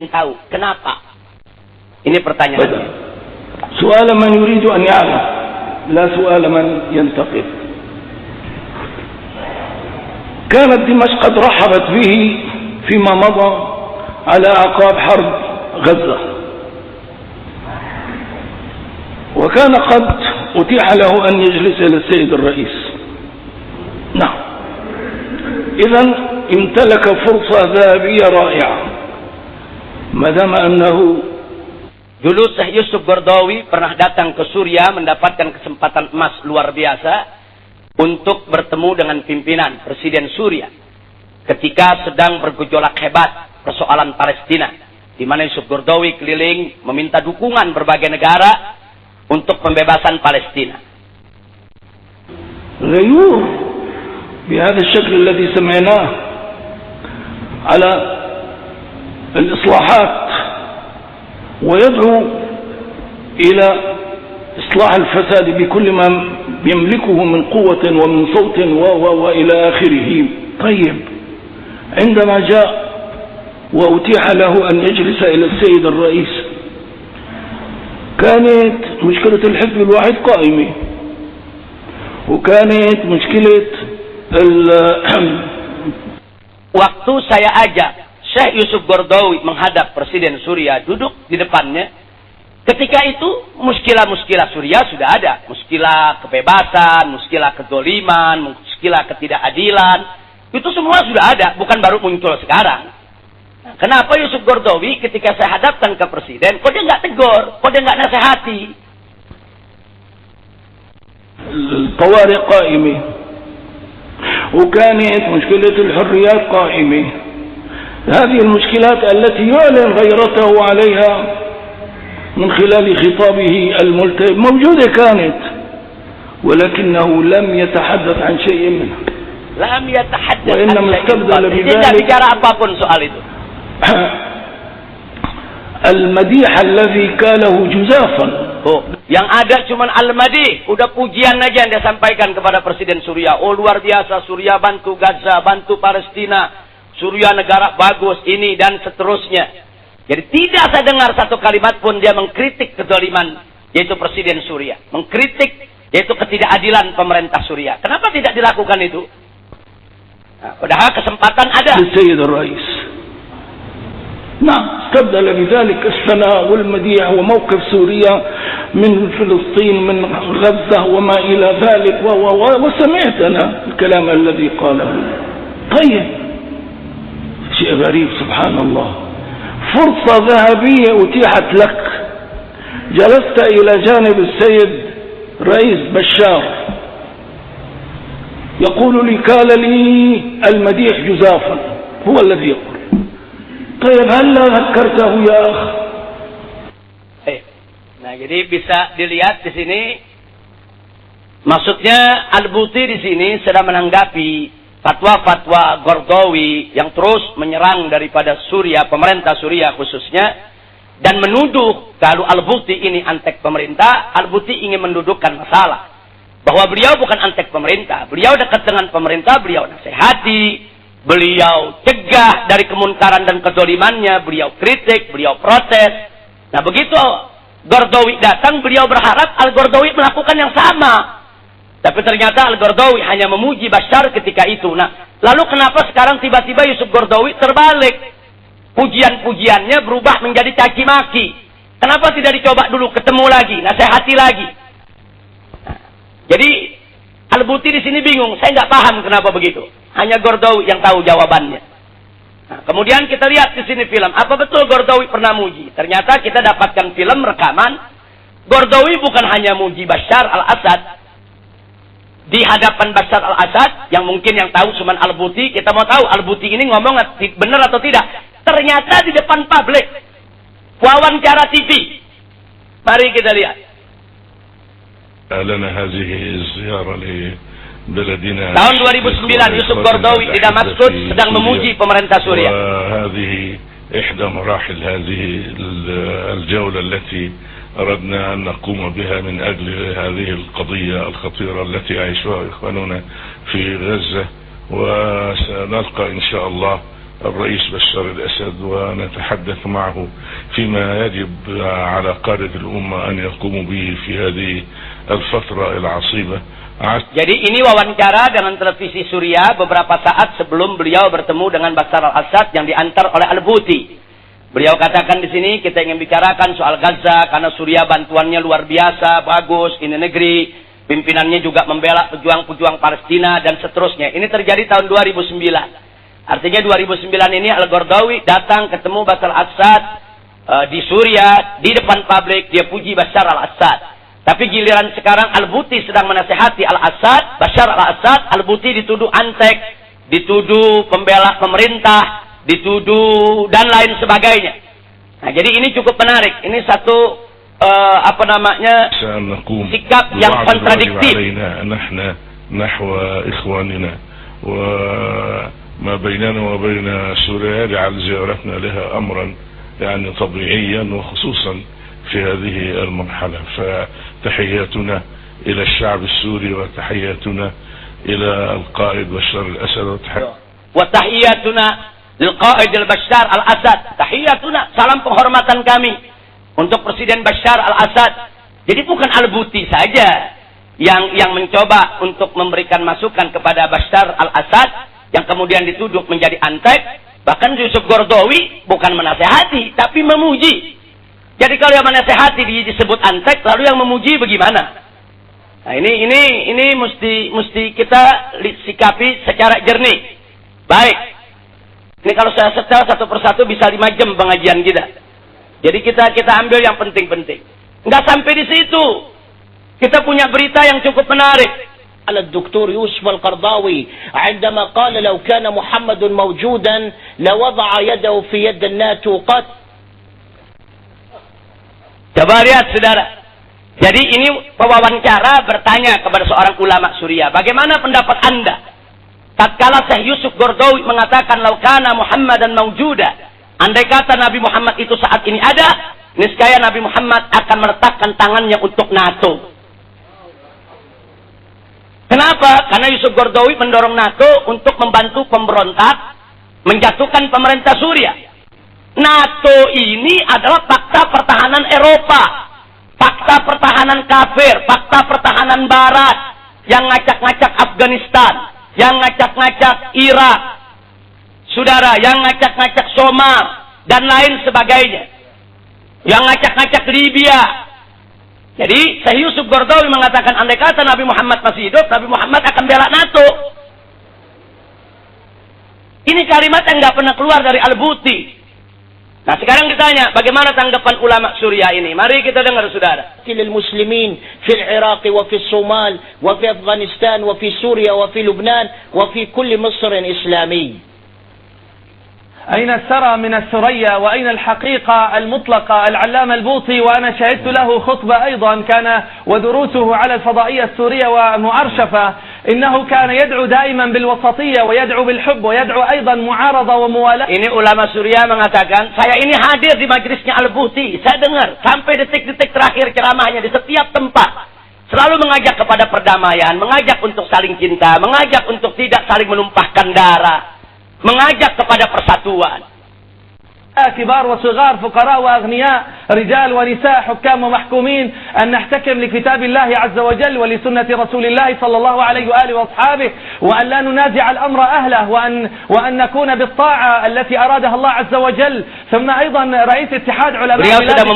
tahu kenapa? Ini pertanyaannya. Soal man yuridu an ya'lam, la soal man yantaqid. كانت دمشق قد رحبت به فيما مضى على أعقاب حرب غزة، وكان قد أتيح له أن يجلس إلى السيد الرئيس. نعم، إذن امتلك فرصة ذهبية رائعة ما دام أنه. Dulu Syekh Yusuf Qaradawi pernah datang ke Suriah mendapatkan kesempatan emas luar biasa untuk bertemu dengan pimpinan Presiden Suriah ketika sedang bergejolak hebat persoalan Palestina, di mana Yusuf Qaradawi keliling meminta dukungan berbagai negara untuk pembebasan Palestina. غيور بهذا الشكل الذي سمعناه على الإصلاحات ويدعو إلى إصلاح الفساد بكل ما يملكه من قوة ومن صوت وإلى آخره. طيب، عندما جاء وأتيح له أن يجلس إلى السيد الرئيس كانت مشكلة الحزب الواحد قائمة، وكانت مشكلة waktu saya ajak Syekh Yusuf Qaradawi menghadap Presiden Suriah duduk di depannya, ketika itu muskilah-muskilah Suriah sudah ada. Muskilah kebebasan, muskilah kedoliman, muskilah ketidakadilan. Itu semua sudah ada, bukan baru muncul sekarang. Nah, kenapa Yusuf Qaradawi ketika saya hadapkan ke Presiden, kok dia nggak tegur, kok dia nggak nasihati? الطوارئ قائمة، وكانت مشكلة الحريات قائمة. هذه المشكلات التي يعلن غيرته عليها من خلال خطابه الملتهب موجودة كانت، ولكنه لم يتحدث عن شيء منها. لم يتحدث عن وإنما استبدل شيء. Tidak bicara apapun soal itu. المديح الذي كاله جزافا. Yang ada cuman al-madih, udah pujian aja yang dia sampaikan kepada Presiden Suriah. Oh, luar biasa, Suriah bantu Gaza, bantu Palestina, Suriah negara bagus ini dan seterusnya. Jadi tidak saya dengar satu kalimat pun dia mengkritik kezaliman, yaitu Presiden Suriah, mengkritik yaitu ketidakadilan pemerintah Suriah. Kenapa tidak dilakukan itu? Nah, padahal kesempatan ada. Sayyid Rais. نعم، استبدل بذلك الثناء والمديح وموقف سوريا من فلسطين من غزة وما إلى ذلك وسمعت أنا الكلام الذي قاله. طيب، شيء غريب سبحان الله، فرصة ذهبية أتيحت لك، جلست إلى جانب السيد رئيس بشار يقول لي كال لي المديح جزافا، هو الذي يقول. طيب هل ذكرته يا أخ؟ Nah, jadi bisa dilihat di sini, maksudnya Al-Buti di sini sedang menanggapi fatwa-fatwa Qaradawi yang terus menyerang daripada Suriah, pemerintah Suriah khususnya, dan menuduh kalau Al-Buti ini antek pemerintah. Al-Buti ingin mendudukkan masalah bahwa beliau bukan antek pemerintah, beliau dekat dengan pemerintah, beliau nasihati, beliau cegah dari kemunkaran dan kezalimannya, beliau kritik, beliau protes. Nah, begitu Qaradawi datang, beliau berharap Al-Qaradawi melakukan yang sama. Tapi ternyata Al-Qaradawi hanya memuji Bashar ketika itu. Nah, lalu kenapa sekarang tiba-tiba Yusuf Qaradawi terbalik? Pujian-pujiannya berubah menjadi caci maki. Kenapa tidak dicoba dulu ketemu lagi, nasihati lagi? Nah, jadi Al-Buti di sini bingung, saya nggak paham kenapa begitu. Hanya Qaradawi yang tahu jawabannya. Nah, kemudian kita lihat di sini film. Apa betul Qaradawi pernah muji? Ternyata kita dapatkan film rekaman. Qaradawi bukan hanya muji Bashar al-Assad. Di hadapan Bashar al-Assad, yang mungkin yang tahu cuma Al-Buti. Kita mau tahu Al-Buti ini ngomong benar atau tidak. Ternyata di depan publik. Wawancara TV. Mari kita lihat. لنا هذه الزيارة لبلدنا. Tahun 2009 Yusuf Qaradawi di Damaskus sedang memuji pemerintah Suriah. وهذه إحدى مراحل هذه الجولة التي أردنا أن نقوم بها من أجل هذه القضية الخطيرة التي يعيشها إخواننا في غزة، وسنلقى إن شاء الله الرئيس بشار الأسد ونتحدث معه فيما يجب على قادة الأمة أن يقوموا به في هذه الفترة العصيبة. Jadi ini wawancara dengan televisi Suriah beberapa saat sebelum beliau bertemu dengan Bashar al-Assad yang diantar oleh Al-Bouti. Beliau katakan di sini kita ingin bicarakan soal Gaza karena Suriah bantuannya luar biasa, bagus, ini negeri, pimpinannya juga membela pejuang-pejuang Palestina dan seterusnya. Ini terjadi tahun 2009. Artinya 2009 ini Al-Qaradawi datang ketemu Bashar al-Assad di Suriah, di depan publik, dia puji Bashar al-Assad. Tapi giliran sekarang Al-Bouti sedang menasihati Al-Assad, Bashar al-Assad, Al-Bouti dituduh antek, dituduh pembela pemerintah, dituduh dan lain sebagainya. Nah, jadi ini cukup menarik. Ini satu sikap yang kontradiktif. ما بيننا وبين سوريا يجعل زيارتنا لها أمرا يعني طبيعيا وخصوصا في هذه المرحلة. فتحياتنا إلى الشعب السوري وتحياتنا إلى القائد بشار الأسد وتحياتنا للقائد Bashar al-Assad. Tahiyatuna, salam penghormatan kami untuk Presiden Bashar al-Assad. Jadi bukan Al-Bouti saja yang mencoba untuk memberikan masukan kepada Bashar al-Assad yang kemudian dituduh menjadi antek. Bahkan Yusuf Qaradawi bukan menasehati tapi memuji. Jadi kalau yang menasehati disebut antek, lalu yang memuji bagaimana? Nah, ini mesti kita sikapi secara jernih. Baik. Ini kalau saya setel satu persatu bisa 5 jam pengajian kita. Jadi kita ambil yang penting-penting. Enggak sampai di situ. Kita punya berita yang cukup menarik. الدكتور يوسف القرضاوي عندما قال لو كان محمد موجودا لوضع يده في يد الناتو قط. Coba lihat saudara. Jadi ini pewawancara bertanya kepada seorang ulama Suriah. Bagaimana pendapat anda? Tatkala Syekh Yusuf Qaradawi mengatakan laukana Muhammadan maujuda. Andai kata Nabi Muhammad itu saat ini ada, niscaya Nabi Muhammad akan meletakkan tangannya untuk NATO. Kenapa? Karena Yusuf Qaradawi mendorong NATO untuk membantu pemberontak menjatuhkan pemerintah Suriah. NATO ini adalah fakta pertahanan Eropa, fakta pertahanan kafir, fakta pertahanan Barat yang ngacak-ngacak Afghanistan, yang ngacak-ngacak Irak, saudara, yang ngacak-ngacak Somali dan lain sebagainya, yang ngacak-ngacak Libya. Jadi Syekh Yusuf Qaradawi mengatakan andai kata Nabi Muhammad masih hidup, Nabi Muhammad akan bela NATO. Ini kalimat yang nggak pernah keluar dari Al-Bouti. Nah sekarang ditanya bagaimana tanggapan ulama Suriah ini. Mari kita dengar saudara. للمسلمين في العراق وفي الصومال وفي أفغانستان وفي سوريا وفي لبنان وفي كل مصر إسلامي. أين الثرى من الثريا وأين الحقيقة المطلقة؟ العلامة البوطي وأنا شهدت له خطبة أيضا كان ودروسه على الفضائية السورية ومؤرشفة إنه كان يدعو دائما بالوسطية ويدعو بالحب ويدعو أيضا معارضة وموالاة. Ini ulama Suriah mengatakan saya ini hadir di majlisnya Al-Bouti, saya dengar sampai detik-detik terakhir ceramahnya di setiap tempat selalu mengajak kepada perdamaian, mengajak untuk saling cinta, mengajak untuk tidak saling menumpahkan darah, mengajak kepada persatuan. كبار وصغار فقراء وأغنياء رجال ونساء حكام ومحكومين أن نحتكم لكتاب الله عز وجل ولسنة رسول الله صلى الله عليه وآله وأصحابه وأن لا ننازع الأمر أهله وأن نكون بالطاعة التي أرادها الله عز وجل. ثم أيضا رئيس اتحاد علماء بلاد الشام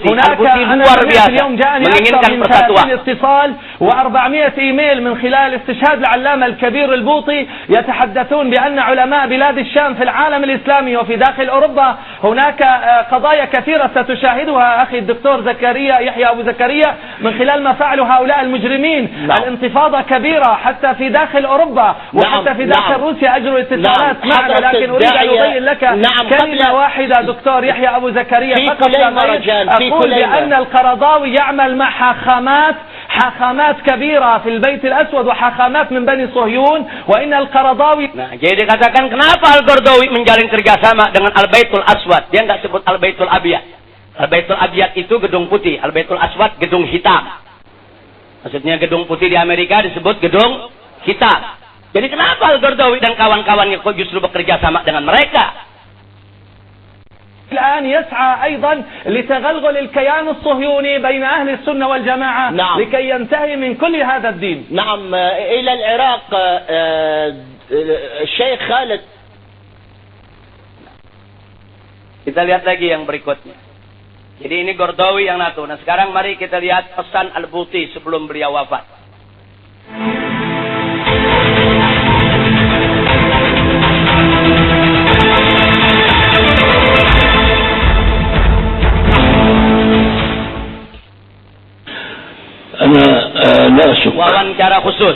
هناك اليوم جاءني أكثر من 30 اتصال و400 إيميل من خلال استشهاد العلامة الكبير البوطي يتحدثون بأن علماء بلاد الشام في العالم الإسلامي وفي داخل أوروبا هناك قضايا كثيرة ستشاهدها أخي الدكتور زكريا يحيى أبو زكريا من خلال ما فعلوا هؤلاء المجرمين. الانتفاضة كبيرة حتى في داخل أوروبا وحتى في داخل روسيا أجروا اتصالات معنا. لكن أريد أن أبين لك كلمة واحدة دكتور يحيى أبو زكريا فقط أقول بأن القرضاوي يعمل مع حاخامات كبيرة في البيت الأسود وحاخامات من بني صهيون وإن القرضاوي. Nah, jadi dikatakan kenapa Al-Qaradawi menjalin kerjasama dengan Al-Baitul Aswad? Dia nggak sebut Al-Baitul Abyad. Al-Baitul Abyad itu gedung putih, Al-Baitul Aswad gedung hitam. Maksudnya gedung putih di Amerika disebut gedung hitam. Jadi kenapa Al-Qaradawi dan kawan-kawannya kok justru bekerja sama dengan mereka? الآن يسعى أيضا لتغلغل الكيان الصهيوني بين أهل السنة والجماعة نعم. لكي ينتهي من كل هذا الدين. نعم إلى العراق الشيخ خالد. Kita lihat lagi yang berikutnya. Jadi ini Qaradawi yang satu. Nah sekarang mari kita lihat pesan Al-Buti sebelum beliau wafat. أنا لا أشك wawancara khusus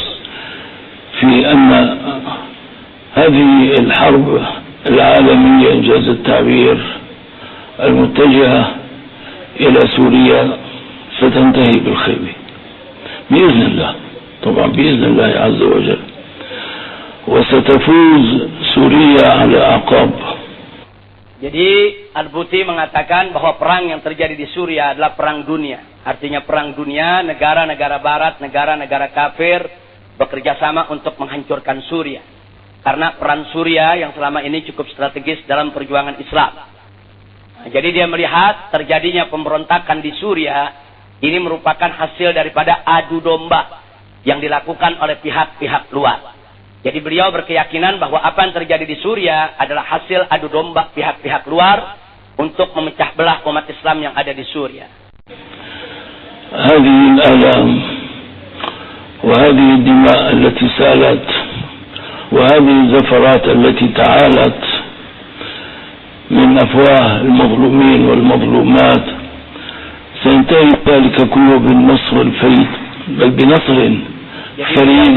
في أن هذه الحرب العالمية إنجاز التعبير المتجهة إلى سوريا ستنتهي بالخير بإذن الله، طبعا بإذن الله عز وجل، وستفوز سوريا على أعقاب. Jadi Al-Buti mengatakan bahwa perang yang terjadi di Suriah adalah perang dunia. Artinya perang dunia, negara-negara barat, negara-negara kafir bekerja sama untuk menghancurkan Suriah. Karena peran Suriah yang selama ini cukup strategis dalam perjuangan Islam. Nah, jadi dia melihat terjadinya pemberontakan di Suriah ini merupakan hasil daripada adu domba yang dilakukan oleh pihak-pihak luar. Jadi beliau berkeyakinan bahwa apa yang terjadi di Suriah adalah hasil adu domba pihak-pihak luar untuk memecah belah umat Islam yang ada di Suriah. هذه الآلام وهذه الدماء التي سالت وهذه الزفرات التي تعالت من أفواه المظلومين والمظلومات سينتهي ذلك كله بالنصر الفريد، بل بنصر فريد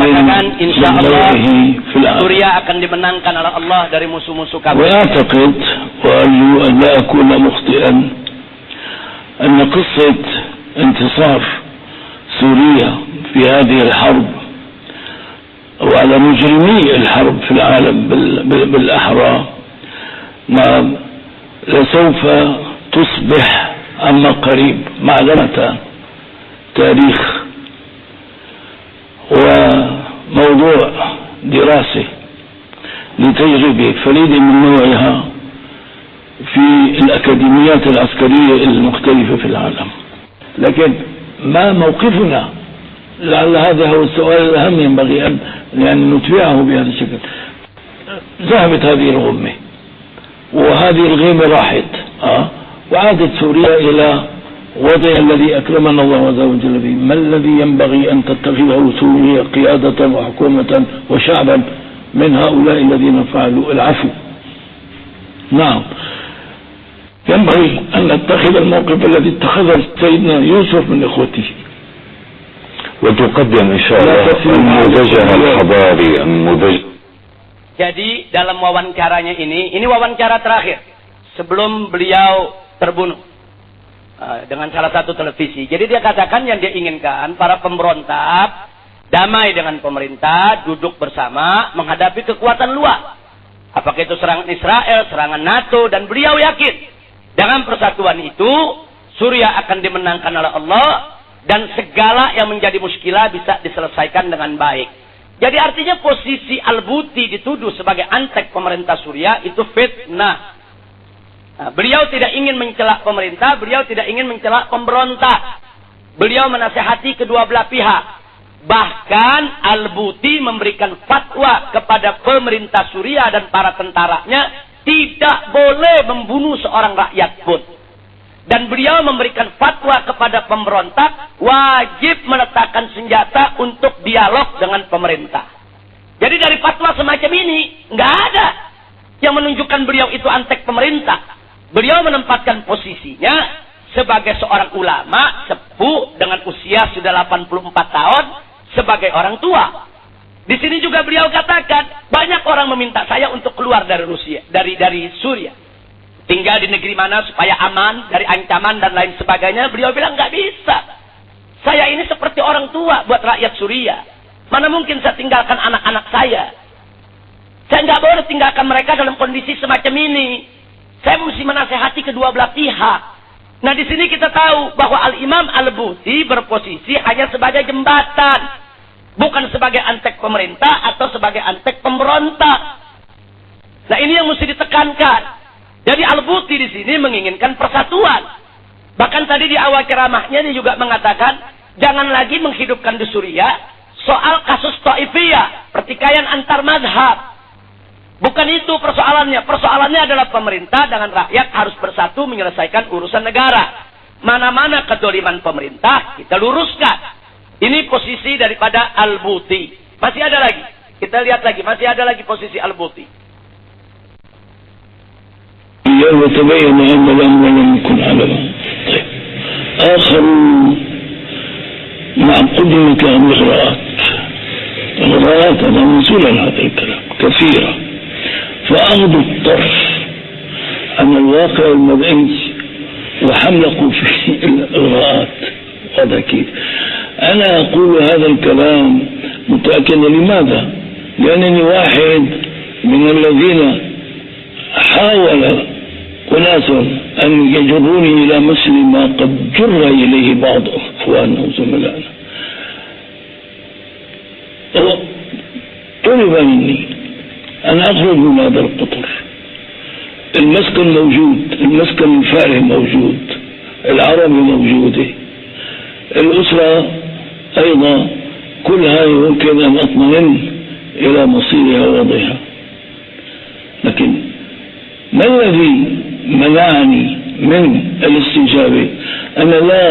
insya Allah Suriah akan dimenangkan oleh Allah dari musuh-musuh kafir. وأعتقد وأرجو أن لا أكون مخطئا أن قصة انتصار سوريا في هذه الحرب وعلى مجرمي الحرب في العالم بالأحرى نعم لسوف تصبح عما قريب معلمة تاريخ وموضوع دراسة لتجربة فريدة من نوعها في الأكاديميات العسكرية المختلفة في العالم. لكن ما موقفنا؟ لعل هذا هو السؤال الأهم ينبغي أن نتبعه بهذا الشكل. ذهبت هذه الغمة وهذه الغيمة راحت وعادت سوريا إلى وضع الذي أكرمنا الله عز وجل به. ما الذي ينبغي أن تتخذه سوريا قيادة وحكومة وشعبا من هؤلاء الذين فعلوا العفو؟ نعم ينبغي أن نتخذ الموقف الذي اتخذه سيدنا يوسف من إخوته وتقدم إن شاء الله النموذج الحضاري النموذج. Jadi dalam wawancaranya ini wawancara terakhir sebelum beliau terbunuh dengan salah satu televisi. Jadi dia katakan yang dia inginkan para pemberontak damai dengan pemerintah, duduk bersama menghadapi kekuatan luar. Apakah itu serangan Israel, serangan NATO, dan beliau yakin dengan persatuan itu Suriah akan dimenangkan oleh Allah dan segala yang menjadi muskilah bisa diselesaikan dengan baik. Jadi artinya posisi Al-Buti dituduh sebagai antek pemerintah Suriah itu fitnah. Nah, beliau tidak ingin mencela pemerintah, beliau tidak ingin mencela pemberontak. Beliau menasihati kedua belah pihak. Bahkan Al-Buti memberikan fatwa kepada pemerintah Suriah dan para tentaranya tidak boleh membunuh seorang rakyat pun. Dan beliau memberikan fatwa kepada pemberontak wajib meletakkan senjata untuk dialog dengan pemerintah. Jadi dari fatwa semacam ini nggak ada yang menunjukkan beliau itu antek pemerintah. Beliau menempatkan posisinya sebagai seorang ulama sepuh dengan usia sudah 84 tahun sebagai orang tua. Di sini juga beliau katakan banyak orang meminta saya untuk keluar dari Rusia, dari Suriah. Tinggal di negeri mana supaya aman dari ancaman dan lain sebagainya. Beliau bilang nggak bisa. Saya ini seperti orang tua buat rakyat Suriah. Mana mungkin saya tinggalkan anak-anak saya. Saya nggak boleh tinggalkan mereka dalam kondisi semacam ini. Saya mesti menasehati kedua belah pihak. Nah di sini kita tahu bahwa Al-Imam Al-Buti berposisi hanya sebagai jembatan. Bukan sebagai antek pemerintah atau sebagai antek pemberontak. Nah, ini yang mesti ditekankan. Jadi Al-Buti di sini menginginkan persatuan. Bahkan tadi di awal ceramahnya dia juga mengatakan, jangan lagi menghidupkan di Suriah soal kasus Taifiyah, pertikaian antar mazhab. Bukan itu persoalannya. Persoalannya adalah pemerintah dengan rakyat harus bersatu menyelesaikan urusan negara. Mana-mana kedoliman pemerintah, kita luruskan. Ini posisi daripada Al-Buti. Masih ada lagi. Kita lihat lagi. Masih ada lagi posisi Al-Buti. وتبين أن الأمر لم يكن على طيب. آخر مع قدمة الإغراءات. الإغراءات هذا مسؤول عن هذا الكلام كثيرة. فأخذ الطرف عن الواقع المدني وحملقوا في الإغراءات. هذا أكيد. أنا أقول هذا الكلام متأكدا. لماذا؟ لأنني واحد من الذين حاول أناس أن يجروني إلى مثل ما قد جر إليه بعض إخواننا وزملائنا. طلب مني أن أخرج من هذا القطر. المسكن موجود، المسكن الفارغ موجود، العربي موجودة، الأسرة أيضا كلها يمكن أن أطمئن إلى مصيرها ووضعها. لكن ما الذي منعني من الاستجابة؟ أنا لا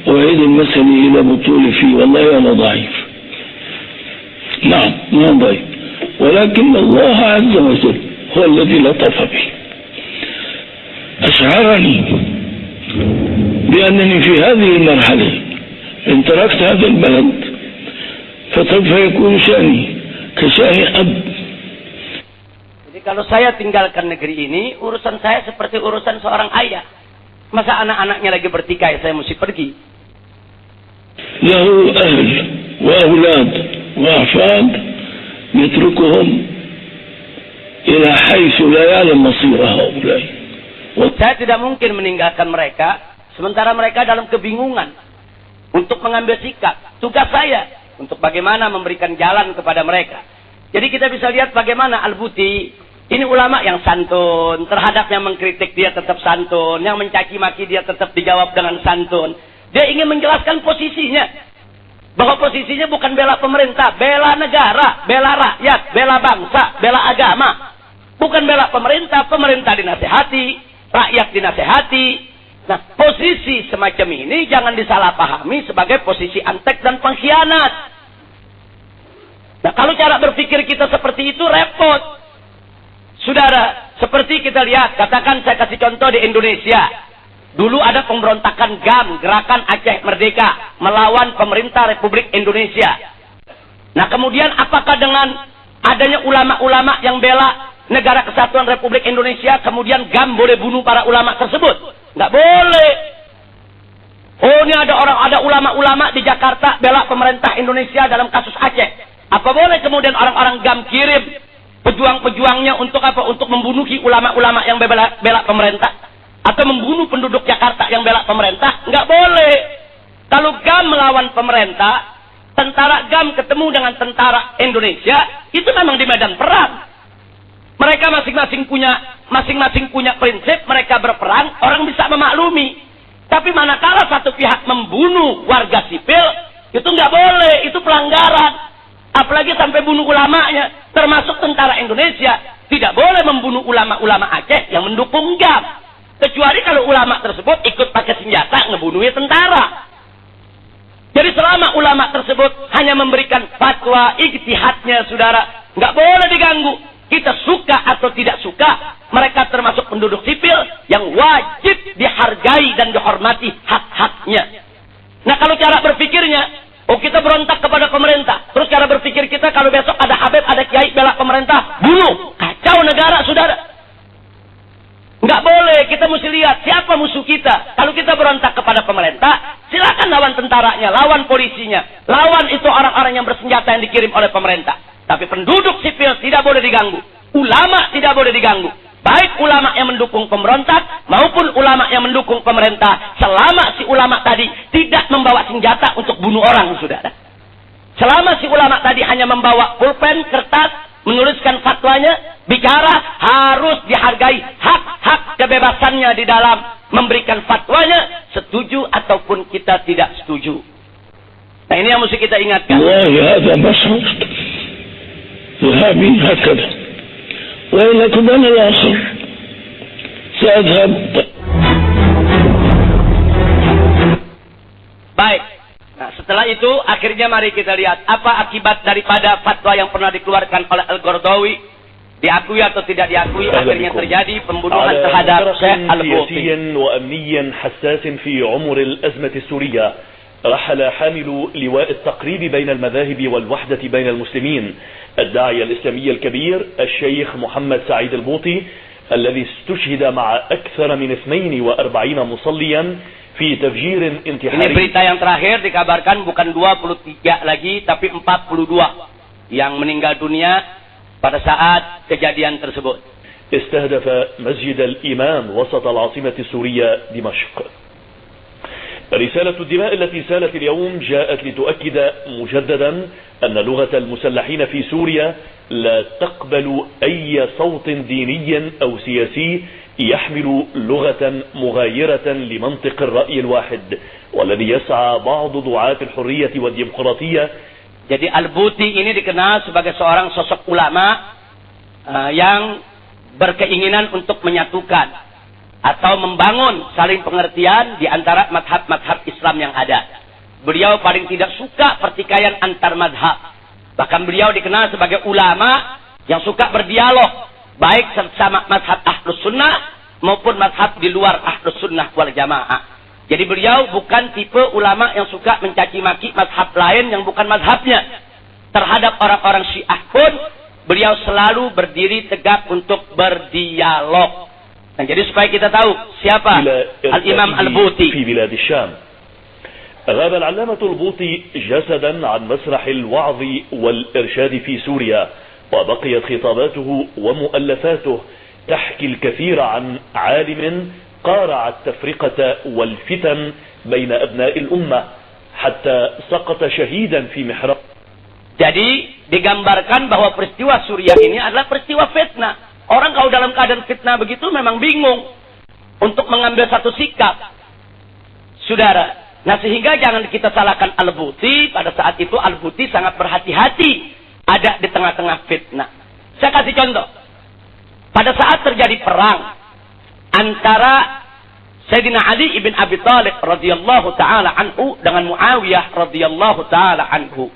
أعيد المسألة إلى بطولي فيه، والله أنا ضعيف. نعم أنا ضعيف، ولكن الله عز وجل هو الذي لطف بي. أشعرني بأنني في هذه المرحلة إن تركت هذا البلد فسوف يكون شأني كشأن أب. Jadi kalau saya tinggalkan negeri ini, urusan saya seperti urusan seorang ayah. Masa anak-anaknya lagi bertikai, saya mesti pergi. له أهل وأولاد وأحفاد يتركهم إلى حيث لا يعلم مصير هؤلاء. Saya tidak mungkin meninggalkan mereka, sementara mereka dalam kebingungan untuk mengambil sikap. Tugas saya untuk bagaimana memberikan jalan kepada mereka. Jadi kita bisa lihat bagaimana Al-Buti, ini ulama yang santun, terhadap yang mengkritik dia tetap santun, yang mencaci maki dia tetap dijawab dengan santun. Dia ingin menjelaskan posisinya, bahwa posisinya bukan bela pemerintah, bela negara, bela rakyat, bela bangsa, bela agama. Bukan bela pemerintah, pemerintah dinasehati, rakyat dinasehati. Nah, posisi semacam ini jangan disalahpahami sebagai posisi antek dan pengkhianat. Nah, kalau cara berpikir kita seperti itu repot. Saudara, seperti kita lihat, katakan saya kasih contoh di Indonesia. Dulu ada pemberontakan GAM, Gerakan Aceh Merdeka, melawan pemerintah Republik Indonesia. Nah, kemudian apakah dengan adanya ulama-ulama yang bela Negara Kesatuan Republik Indonesia, kemudian GAM boleh bunuh para ulama tersebut? Nggak boleh. Oh, ini ada ulama-ulama di Jakarta bela pemerintah Indonesia dalam kasus Aceh. Apa boleh kemudian orang-orang GAM kirim pejuang-pejuangnya untuk apa? Untuk membunuhi ulama-ulama yang bela pemerintah? Atau membunuh penduduk Jakarta yang bela pemerintah? Nggak boleh. Kalau GAM melawan pemerintah, tentara GAM ketemu dengan tentara Indonesia, itu memang di medan perang. Mereka masing-masing punya prinsip, mereka berperang, orang bisa memaklumi. Tapi manakala satu pihak membunuh warga sipil, itu nggak boleh, itu pelanggaran. Apalagi sampai bunuh ulamanya, termasuk tentara Indonesia, tidak boleh membunuh ulama-ulama Aceh yang mendukung GAM. Kecuali kalau ulama tersebut ikut pakai senjata ngebunuhi tentara. Jadi selama ulama tersebut hanya memberikan fatwa ijtihadnya, saudara, nggak boleh diganggu. Kita suka atau tidak suka, mereka termasuk penduduk sipil yang wajib dihargai dan dihormati hak-haknya. Nah, kalau cara berpikirnya, oh kita berontak kepada pemerintah, terus cara berpikir kita kalau besok ada Habib, ada Kiai bela pemerintah, bunuh, kacau negara, saudara. Nggak boleh, kita mesti lihat siapa musuh kita. Kalau kita berontak kepada pemerintah, silakan lawan tentaranya, lawan polisinya, lawan itu orang-orang yang bersenjata yang dikirim oleh pemerintah. Tapi penduduk sipil tidak boleh diganggu. Ulama tidak boleh diganggu. Baik ulama yang mendukung pemberontak maupun ulama yang mendukung pemerintah. Selama si ulama tadi tidak membawa senjata untuk bunuh orang, saudara. Selama si ulama tadi hanya membawa pulpen, kertas, menuliskan fatwanya, bicara, harus dihargai hak-hak kebebasannya di dalam memberikan fatwanya, setuju ataupun kita tidak setuju. Nah, ini yang mesti kita ingatkan. هذا بشر ذهابي هكذا ولكن أنا الآخر سأذهب. Baik. Nah, setelah itu akhirnya mari kita lihat apa akibat daripada fatwa yang pernah dikeluarkan oleh Al-Qardawi, diakui atau tidak diakui. Akhirnya terjadi pembunuhan terhadap Syekh Al-Buti. وأمنيا حساس في عمر الأزمة السورية رحل حامل لواء التقريب بين المذاهب والوحدة بين المسلمين الداعية الإسلامي الكبير الشيخ محمد سعيد البوطي الذي استشهد مع أكثر من 42 مصليا في تفجير انتحاري. Ini berita yang terakhir dikabarkan bukan 23 lagi tapi 42 yang meninggal dunia pada saat kejadian tersebut. استهدف مسجد الإمام وسط العاصمة السورية دمشق. رسالة الدماء التي سالت اليوم جاءت لتؤكد مجددا أن لغة المسلحين في سوريا لا تقبل أي صوت ديني أو سياسي يحمل لغة مغايرة لمنطق الرأي الواحد والذي يسعى بعض دعاة الحرية والديمقراطية. Jadi Al-Buti ini dikenal sebagai seorang sosok ulama yang berkeinginan untuk menyatukan atau membangun saling pengertian di antara madhab-madhab Islam yang ada. Beliau paling tidak suka pertikaian antar madhab. Bahkan beliau dikenal sebagai ulama yang suka berdialog, baik bersama madhab Ahlus Sunnah maupun madhab di luar Ahlus Sunnah wal Jamaah. Jadi beliau bukan tipe ulama yang suka mencaci maki madhab lain yang bukan madhabnya. Terhadap orang-orang Syiah pun beliau selalu berdiri tegak untuk berdialog. Nah, jadi supaya kita tahu siapa Al-Imam Al-Buti. في بلاد الشام غاب العلامة البوطي جسدا عن مسرح الوعظ والإرشاد في سوريا وبقيت خطاباته ومؤلفاته تحكي الكثير عن عالم قارع التفرقة والفتن بين أبناء الأمة حتى سقط شهيدا في محراب. Jadi digambarkan bahwa peristiwa Suriah ini adalah peristiwa fitnah. Orang kalau dalam keadaan fitnah begitu memang bingung untuk mengambil satu sikap. Saudara, nah sehingga jangan kita salahkan Al-Buti. Pada saat itu Al-Buti sangat berhati-hati ada di tengah-tengah fitnah. Saya kasih contoh. Pada saat terjadi perang antara Sayyidina Ali ibn Abi Thalib radhiyallahu taala anhu dengan Muawiyah radhiyallahu taala anhu.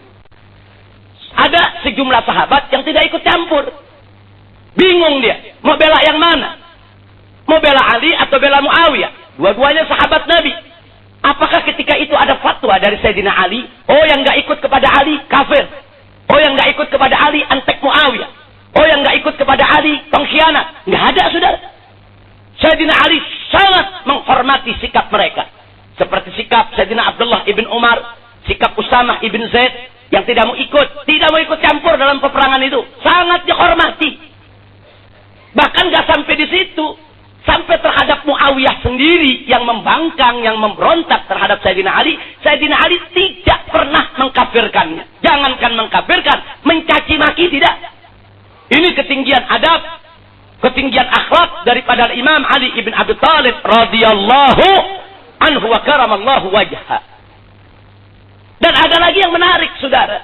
Ada sejumlah sahabat yang tidak ikut campur. Bingung dia, mau bela yang mana? Mau bela Ali atau bela Muawiyah? Dua-duanya sahabat Nabi. Apakah ketika itu ada fatwa dari Sayyidina Ali? Oh, yang nggak ikut kepada Ali kafir. Oh, yang nggak ikut kepada Ali antek Muawiyah. Oh, yang nggak ikut kepada Ali pengkhianat. Nggak ada, saudara. Sayyidina Ali sangat menghormati sikap mereka. Seperti sikap Sayyidina Abdullah ibn Umar, sikap Usamah ibn Zaid yang tidak mau ikut campur dalam peperangan itu. Sangat dihormati. Bahkan gak sampai di situ. Sampai terhadap Muawiyah sendiri yang membangkang, yang memberontak terhadap Sayyidina Ali. Sayyidina Ali tidak pernah mengkafirkannya. Jangankan mengkafirkan, mencaci maki tidak. Ini ketinggian adab, ketinggian akhlak daripada Imam Ali ibn Abi Thalib radhiyallahu anhu wa karamallahu wajha. Dan ada lagi yang menarik, saudara.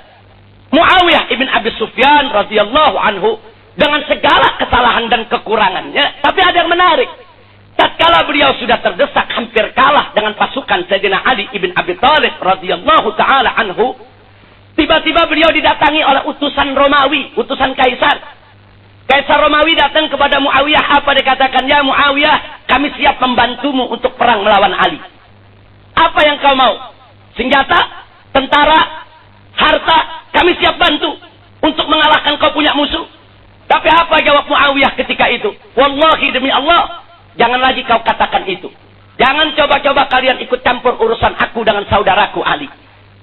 Muawiyah ibn Abi Sufyan radhiyallahu anhu dengan segala kesalahan dan kekurangannya, tapi ada yang menarik. Tatkala beliau sudah terdesak hampir kalah dengan pasukan Sayyidina Ali ibn Abi Thalib radhiyallahu taala anhu, tiba-tiba beliau didatangi oleh utusan Romawi, utusan Kaisar. Kaisar Romawi datang kepada Muawiyah, apa dikatakan? Ya Muawiyah, kami siap membantumu untuk perang melawan Ali. Apa yang kau mau? Senjata, tentara, harta, kami siap bantu untuk mengalahkan kau punya musuh. Tapi apa jawab Muawiyah ketika itu? Wallahi demi Allah, jangan lagi kau katakan itu. Jangan coba-coba kalian ikut campur urusan aku dengan saudaraku Ali.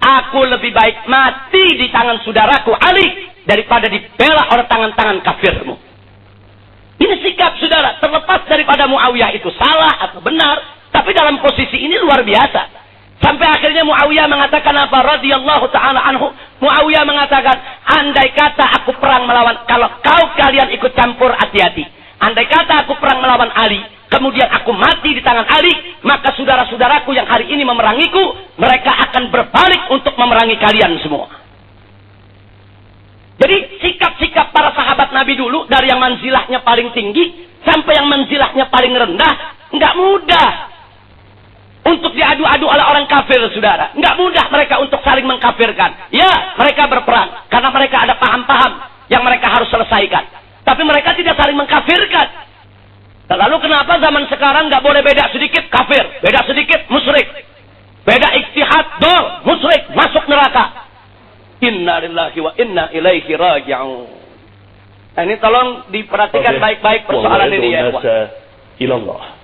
Aku lebih baik mati di tangan saudaraku Ali daripada dibela oleh tangan-tangan kafirmu. Ini sikap saudara, terlepas daripada Muawiyah itu salah atau benar, tapi dalam posisi ini luar biasa. Sampai akhirnya Muawiyah mengatakan apa? Radhiyallahu ta'ala anhu. Muawiyah mengatakan, andai kata aku perang melawan, kalau kalian ikut campur, hati-hati. Andai kata aku perang melawan Ali, kemudian aku mati di tangan Ali, maka saudara-saudaraku yang hari ini memerangiku, mereka akan berbalik untuk memerangi kalian semua. Jadi sikap-sikap para sahabat Nabi dulu, dari yang manzilahnya paling tinggi, sampai yang manzilahnya paling rendah, nggak mudah untuk diadu-adu oleh orang kafir, saudara. Nggak mudah mereka untuk saling mengkafirkan. Ya, mereka berperang, karena mereka ada paham-paham yang mereka harus selesaikan. Tapi mereka tidak saling mengkafirkan. Lalu kenapa zaman sekarang nggak boleh beda sedikit kafir, beda sedikit musyrik, beda ijtihad, dor, musyrik, masuk neraka. Inna lillahi wa inna ilaihi raji'un. Nah, ini tolong diperhatikan baik-baik persoalan ini ya. Ilallah.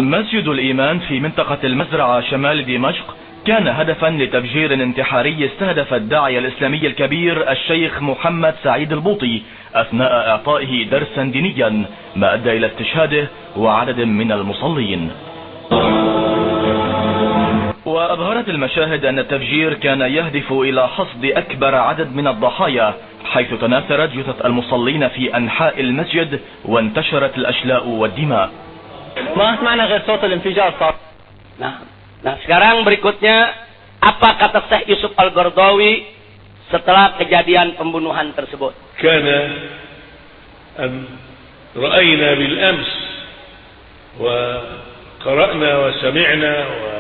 مسجد الإيمان في منطقة المزرعة شمال دمشق كان هدفا لتفجير انتحاري استهدف الداعية الإسلامي الكبير الشيخ محمد سعيد البوطي أثناء إعطائه درسا دينيا ما أدى إلى استشهاده وعدد من المصلين. وأظهرت المشاهد أن التفجير كان يهدف إلى حصد أكبر عدد من الضحايا حيث تناثرت جثث المصلين في أنحاء المسجد وانتشرت الأشلاء والدماء. Nah, sekarang berikutnya apa kata Syekh Yusuf Al-Qaradawi setelah kejadian pembunuhan tersebut? Kana an ra'ayna bil ams wa qara'na wa sami'na wa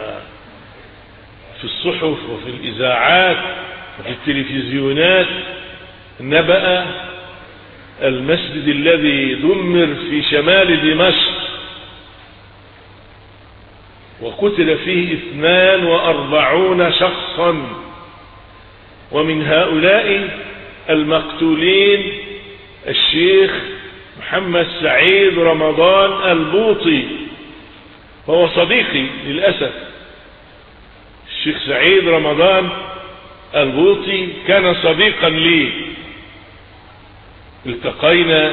fi as-suhuf wa fi al-iza'at wa fi at-televizyonat naba'a al-masjid alladhi dummir fi shamal Dimashq وقتل فيه 42 شخصا ومن هؤلاء المقتولين الشيخ محمد سعيد رمضان البوطي وهو صديقي للأسف. الشيخ سعيد رمضان البوطي كان صديقا لي التقينا.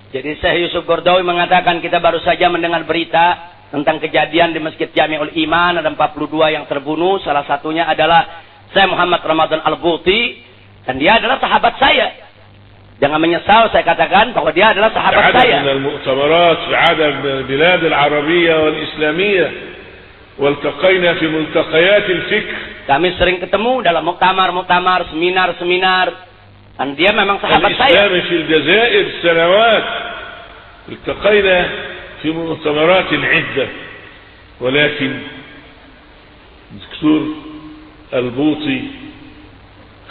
Jadi Syekh Yusuf Qaradawi mengatakan, kita baru saja mendengar berita tentang kejadian di Masjid Jami'ul Iman, ada 42 yang terbunuh, salah satunya adalah Syekh Muhammad Ramadan Al-Buti, dan dia adalah sahabat saya. Jangan menyesal saya katakan bahwa dia adalah sahabat saya. Ada al-mu'tamarat fi ada bilad al-arabiyyah wal-islamiyyah waltaqaina fi multaqayat al-fikr. Kami sering ketemu dalam muktamar-muktamar, seminar-seminar, dan dia memang sahabat saya. Al-Islam fi al-Jazair sanawat. التقينا في مؤتمرات عدة ولكن الدكتور البوطي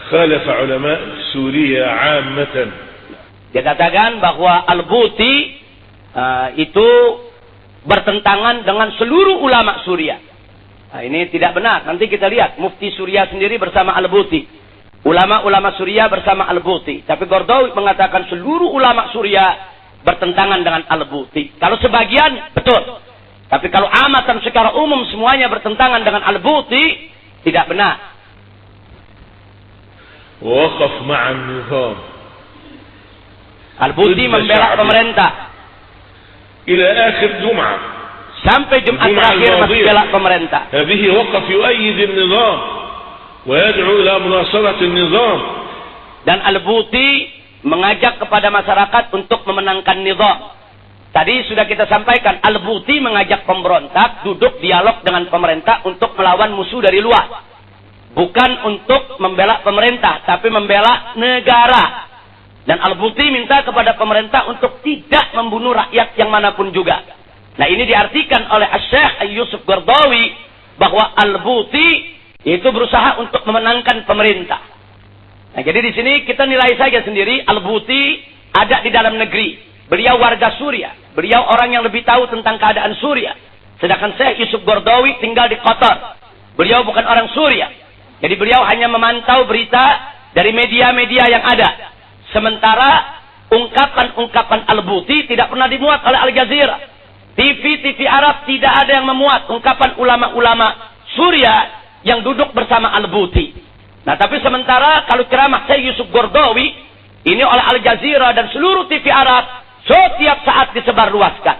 خالف علماء سوريا عامة. Dia katakan bahwa Al-Buti itu bertentangan dengan seluruh ulama Suriah. Nah, ini tidak benar. Nanti kita lihat Mufti Suriah sendiri bersama Al-Buti, ulama-ulama Suriah bersama Al-Buti. Tapi Qaradawi mengatakan seluruh ulama Suriah bertentangan dengan Al-Buti. Kalau sebagian, betul. Tapi kalau amatan secara umum semuanya bertentangan dengan Al-Buti, tidak benar. Waqaf ma'an nizam. Al-Buti membela pemerintah. Ila akhir Jum'ah. Sampai Jumat terakhir masih bela pemerintah. Hadhihi waqaf yu'ayyid an-nizam wa yad'u ila munasarat an-nizam. Dan Al-Buti mengajak kepada masyarakat untuk memenangkan nizam. Tadi sudah kita sampaikan, Al-Buti mengajak pemberontak duduk dialog dengan pemerintah untuk melawan musuh dari luar. Bukan untuk membela pemerintah, tapi membela negara. Dan Al-Buti minta kepada pemerintah untuk tidak membunuh rakyat yang manapun juga. Nah, ini diartikan oleh Syekh Yusuf Qaradawi bahwa Al-Buti itu berusaha untuk memenangkan pemerintah. Nah, jadi di sini kita nilai saja sendiri, Al-Buti ada di dalam negeri. Beliau warga Suriah. Beliau orang yang lebih tahu tentang keadaan Suriah. Sedangkan Syekh Yusuf Qaradawi tinggal di Qatar. Beliau bukan orang Suriah. Jadi beliau hanya memantau berita dari media-media yang ada. Sementara ungkapan-ungkapan Al-Buti tidak pernah dimuat oleh Al Jazeera. TV Arab tidak ada yang memuat ungkapan ulama-ulama Suriah yang duduk bersama Al-Buti. Nah, tapi sementara kalau ceramah Syekh Yusuf Qaradawi ini oleh Al Jazeera dan seluruh TV Arab Setiap saat disebarluaskan.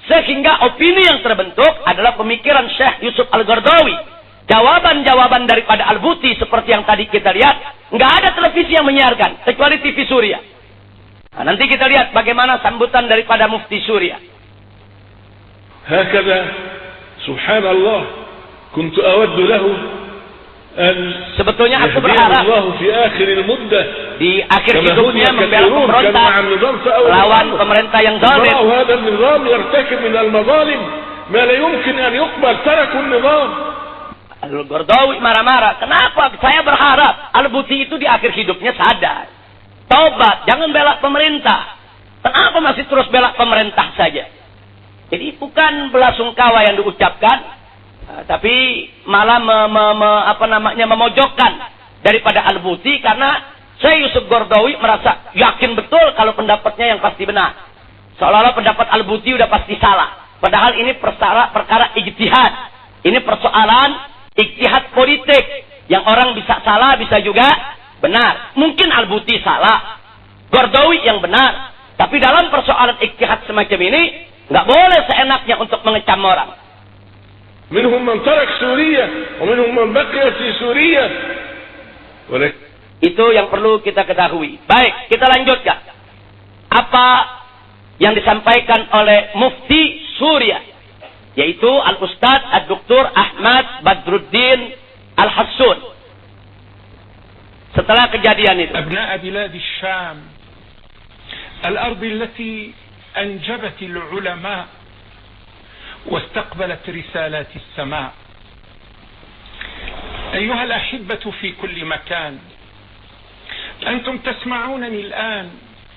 Sehingga opini yang terbentuk adalah pemikiran Syekh Yusuf Al-Qaradawi. Jawaban-jawaban daripada Al-Buti seperti yang tadi kita lihat. Nggak ada televisi yang menyiarkan. Kecuali TV Suriah. Nah, nanti kita lihat bagaimana sambutan daripada Mufti Suriah. هكذا سبحان الله كنت أود له أن sebetulnya aku يهديه berharap الله في آخر المدة di akhir hidupnya membela pemberontak lawan pemerintah yang zalim. هذا النظام يرتكب من المظالم ما لا يمكن أن يقبل تركوا النظام. Al-Qaradawi marah-marah. Kenapa? Saya berharap Al-Buti itu di akhir hidupnya sadar. Taubat, jangan bela pemerintah. Kenapa masih terus bela pemerintah saja? Jadi bukan belasungkawa yang diucapkan, tapi malah memojokkan daripada Al-Buti karena Syekh Yusuf Qaradawi merasa yakin betul kalau pendapatnya yang pasti benar. Seolah-olah pendapat Al-Buti udah pasti salah. Padahal ini perkara ijtihad. Ini persoalan ijtihad politik yang orang bisa salah, bisa juga benar. Mungkin Al-Buti salah, Qaradawi yang benar. Tapi dalam persoalan ijtihad semacam ini nggak boleh seenaknya untuk mengecam orang. Minhum man tarak Suriah, wa minhum man baqiya fi Suriah. Itu yang perlu kita ketahui. Baik, kita lanjutkan. Apa yang disampaikan oleh Mufti Suriah, yaitu Al-Ustadz Ad-Doktor Ahmad Badruddin Al-Hassun. Setelah kejadian itu. Abna'a bilad Syam, al-ard allati أنجبت العلماء واستقبلت رسالات السماء. أيها الأحبة في كل مكان، أنتم تسمعونني الآن